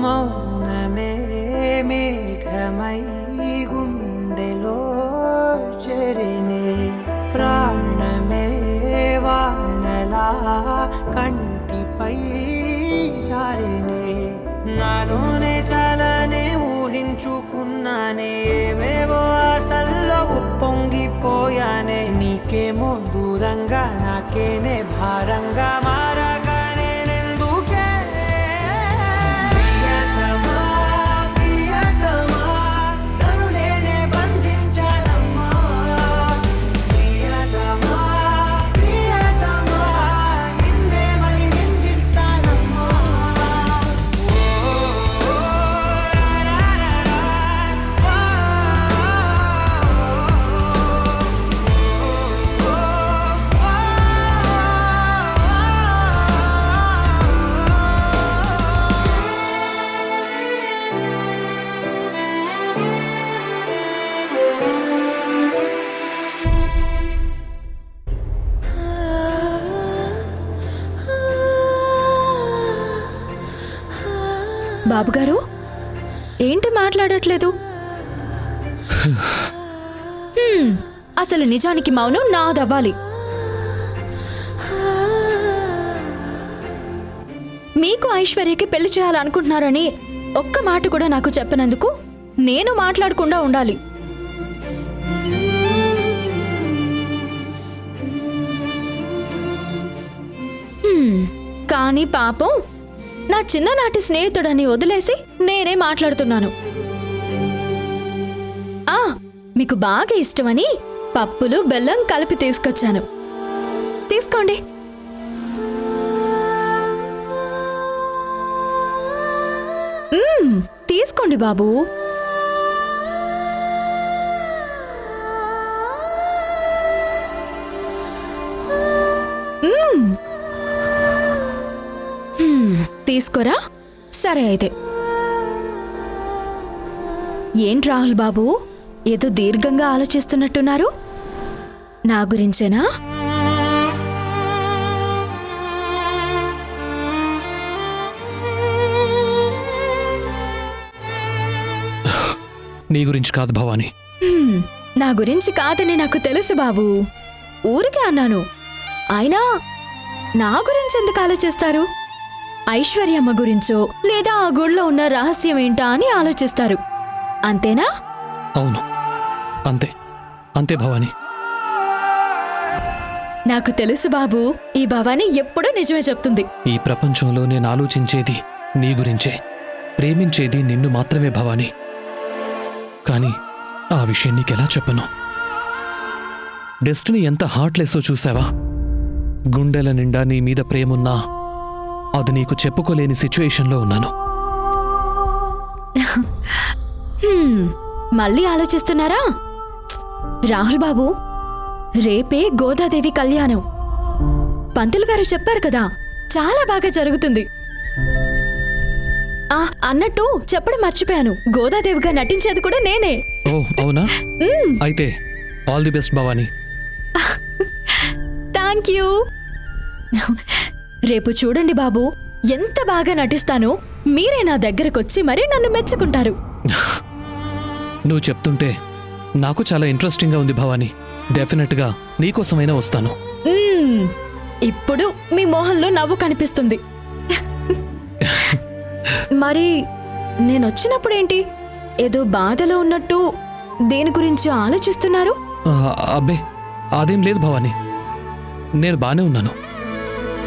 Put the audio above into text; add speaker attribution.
Speaker 1: మౌనమే మేఘమై గుండెలో చెరినే ప్రాణమే వానలా కంటిపై జారినే నాలోనే చాలానే ఊహించుకున్నానే ఏవేవో ఆశల్లో ఉప్పొంగిపోయానే నీకేమో దూరంగా నాకేనే భారంగా మారగా నేనెందుకే ప్రియతమా ప్రియతమా నన్ను నేనే బంధించానమ్మా ప్రియతమా ప్రియతమా నిన్నే మరి నిందిస్తానమ్మా
Speaker 2: బాబుగారు ఏంటి మాట్లాడట్లేదు? అసలు నిజానికి మౌనం నాదవ్వాలి. మీకు ఐశ్వర్యకి పెళ్లి చేయాలనుకుంటున్నారని ఒక్క మాట కూడా నాకు చెప్పనందుకు నేను మాట్లాడకుండా ఉండాలి. కానీ పాపం నా చిన్ననాటి స్నేహితుడని వదిలేసి నేనే మాట్లాడుతున్నాను. మీకు బాగా ఇష్టమని పప్పులు బెల్లం కలిపి తీసుకొచ్చాను. తీసుకోండి. తీసుకోండి బాబు. తీసుకోరా. సరే అయితే. ఏంటి రాహుల్ బాబు, ఏదో దీర్ఘంగా ఆలోచిస్తున్నట్టున్నారు? నా గురించేనా?
Speaker 3: నీ గురించి కాదు భవాని.
Speaker 2: నా గురించి కాదని నాకు తెలుసు బాబు. ఊరికే అన్నాను. అయినా నా గురించి ఎందుకు ఆలోచిస్తారు? ఐశ్వర్యమ్మ గురించో లేదా ఆ గుడిలో ఉన్న రహస్యం ఏంటా అని ఆలోచిస్తారు. అంతేనా?
Speaker 3: అవును, అంతే అంతే భవాని.
Speaker 2: నాకు తెలుసు బాబు, ఈ భవాని ఎప్పుడూ నిజమే చెప్తుంది.
Speaker 3: ఈ ప్రపంచంలో నేను ఆలోచించేది నీ గురించే, ప్రేమించేది నిన్ను మాత్రమే భవాని. కానీ ఆ విషయం నీకెలా చెప్పను? డెస్టినీ ఎంత హార్ట్లెస్సో చూసావా? గుండెల నిండా నీ మీద ప్రేమున్నా అది నీకు చెప్పుకోలేని సిచ్యుయేషన్లో ఉన్నాను.
Speaker 2: మళ్ళీ ఆలోచిస్తున్నారా? రాహుల్ బాబు, రేపే గోదాదేవి కళ్యాణం. పంతులు గారు చెప్పారు కదా, చాలా బాగా జరుగుతుంది. అన్నట్టు చెప్పడం మర్చిపోయాను, గోదాదేవిగా నటించేది కూడా నేనే.
Speaker 3: ఓ అవునా? అయితే all the best Bhavani.
Speaker 2: Thank you. రేపు చూడండి బాబు, ఎంత బాగా నటిస్తానో. మీరే నా దగ్గరకొచ్చి మరీ నన్ను మెచ్చుకుంటారు.
Speaker 3: నువ్వు చెప్తుంటే నాకు చాలా ఇంట్రెస్టింగ్గా ఉంది భవాని. డెఫినెట్గా నీకోసమైనా వస్తాను.
Speaker 2: ఇప్పుడు మీ మొహంలో నవ్వు కనిపిస్తుంది. మరి నేనొచ్చినప్పుడేంటి ఏదో బాధలో ఉన్నట్టు దేని గురించి ఆలోచిస్తున్నారు?
Speaker 3: అబ్బే అదేం లేదు భవాని, నేను బానే ఉన్నాను.